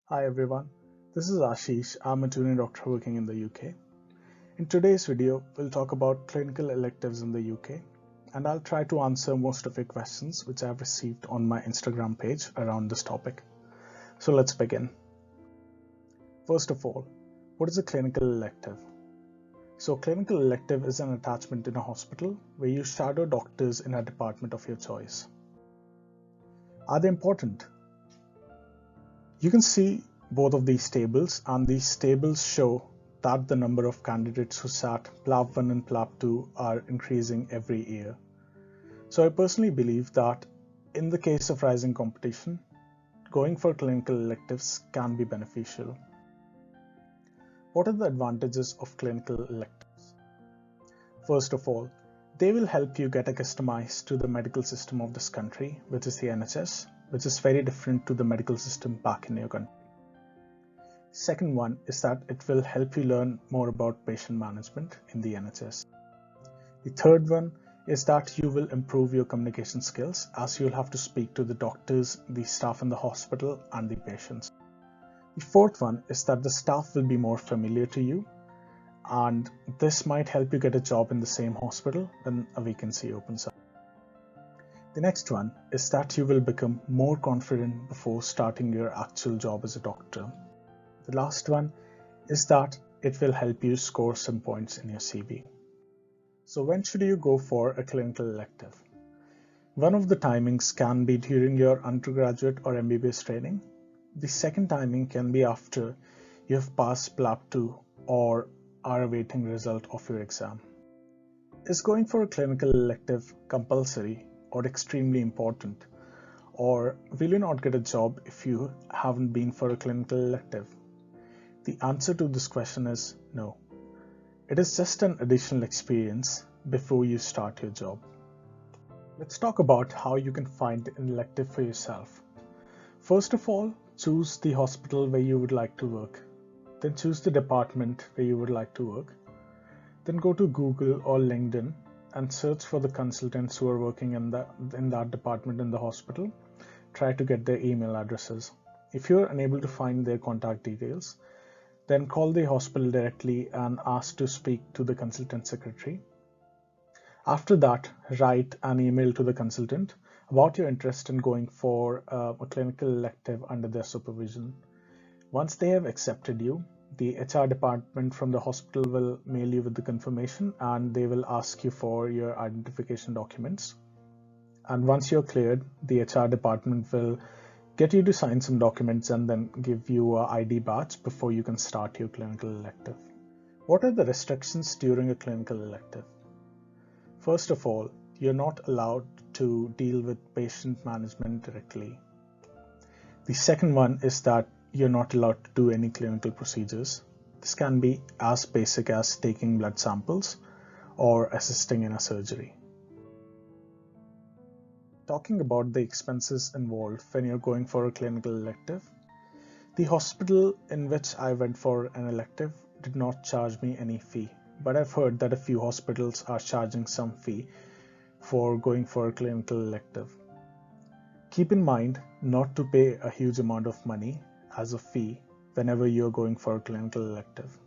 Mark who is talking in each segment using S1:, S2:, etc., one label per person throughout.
S1: Hi everyone, this is Ashish. I'm a junior doctor working in the UK. In today's video, we'll talk about clinical electives in the UK, and I'll try to answer most of your questions which I've received on my Instagram page around this topic. So let's begin. First of all, what is a clinical elective? So clinical elective is an attachment in a hospital where you shadow doctors in a department of your choice. Are they important? You can see both of these tables, and these tables show that the number of candidates who sat PLAB 1 and PLAB 2 are increasing every year. So I personally believe that in the case of rising competition, going for clinical electives can be beneficial. What are the advantages of clinical electives? First of all, they will help you get accustomed to the medical system of this country, which is the NHS, which is very different to the medical system back in your country. Second one is that it will help you learn more about patient management in the NHS. The third one is that you will improve your communication skills as you'll have to speak to the doctors, the staff in the hospital, and the patients. The fourth one is that the staff will be more familiar to you, and this might help you get a job in the same hospital when a vacancy opens up. The next one is that you will become more confident before starting your actual job as a doctor. The last one is that it will help you score some points in your CV. So when should you go for a clinical elective? One of the timings can be during your undergraduate or MBBS training. The second timing can be after you have passed PLAB 2 or are awaiting result of your exam. Is going for a clinical elective compulsory or extremely important? Or will you not get a job if you haven't been for a clinical elective? The answer to this question is no. It is just an additional experience before you start your job. Let's talk about how you can find an elective for yourself. First of all, choose the hospital where you would like to work. Then choose the department where you would like to work. Then go to Google or LinkedIn and search for the consultants who are working in that department in the hospital. Try to get their email addresses. If you're unable to find their contact details, then call the hospital directly and ask to speak to the consultant secretary. After that, write an email to the consultant about your interest in going for a clinical elective under their supervision. Once they have accepted you, the HR department from the hospital will mail you with the confirmation, and they will ask you for your identification documents. And once you're cleared, the HR department will get you to sign some documents and then give you an ID badge before you can start your clinical elective. What are the restrictions during a clinical elective? First of all, you're not allowed to deal with patient management directly. The second one is that you're not allowed to do any clinical procedures. This can be as basic as taking blood samples or assisting in a surgery. Talking about the expenses involved when you're going for a clinical elective, the hospital in which I went for an elective did not charge me any fee, but I've heard that a few hospitals are charging some fee for going for a clinical elective. Keep in mind not to pay a huge amount of money as a fee whenever you're going for a clinical elective.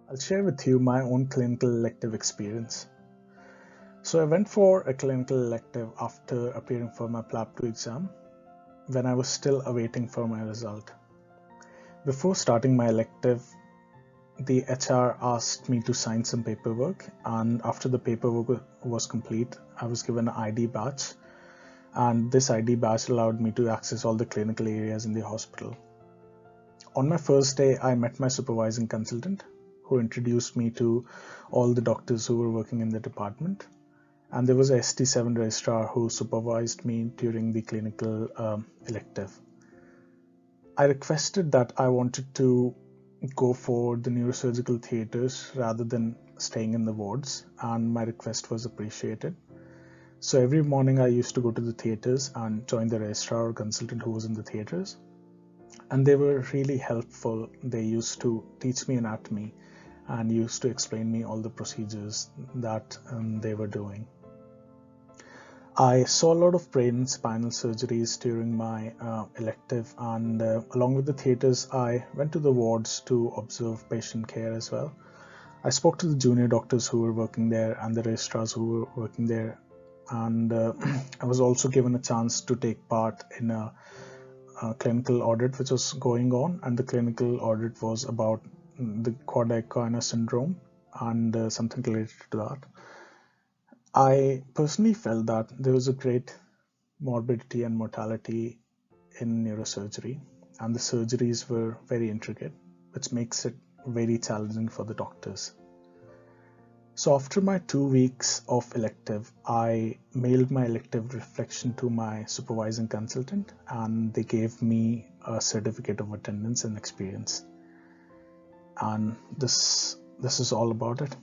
S1: I'll share with you my own clinical elective experience. So I went for a clinical elective after appearing for my PLAB 2 exam when I was still awaiting for my result. Before starting my elective, the HR asked me to sign some paperwork, and after the paperwork was complete, I was given an ID badge, and this ID badge allowed me to access all the clinical areas in the hospital. On my first day, I met my supervising consultant, who introduced me to all the doctors who were working in the department, and there was a ST7 registrar who supervised me during the clinical elective. I requested that I wanted to go for the neurosurgical theatres rather than staying in the wards, and my request was appreciated. So every morning I used to go to the theatres and join the registrar or consultant who was in the theatres, and they were really helpful. They used to teach me anatomy and used to explain me all the procedures that they were doing. I saw a lot of brain and spinal surgeries during my elective, and along with the theatres, I went to the wards to observe patient care as well. I spoke to the junior doctors who were working there and the registrars who were working there, and I was also given a chance to take part in a clinical audit which was going on, and the clinical audit was about the quad-icona syndrome and something related to that. I personally felt that there was a great morbidity and mortality in neurosurgery, and the surgeries were very intricate, which makes it very challenging for the doctors. So after my 2 weeks of elective, I mailed my elective reflection to my supervising consultant, and they gave me a certificate of attendance and experience. And this is all about it.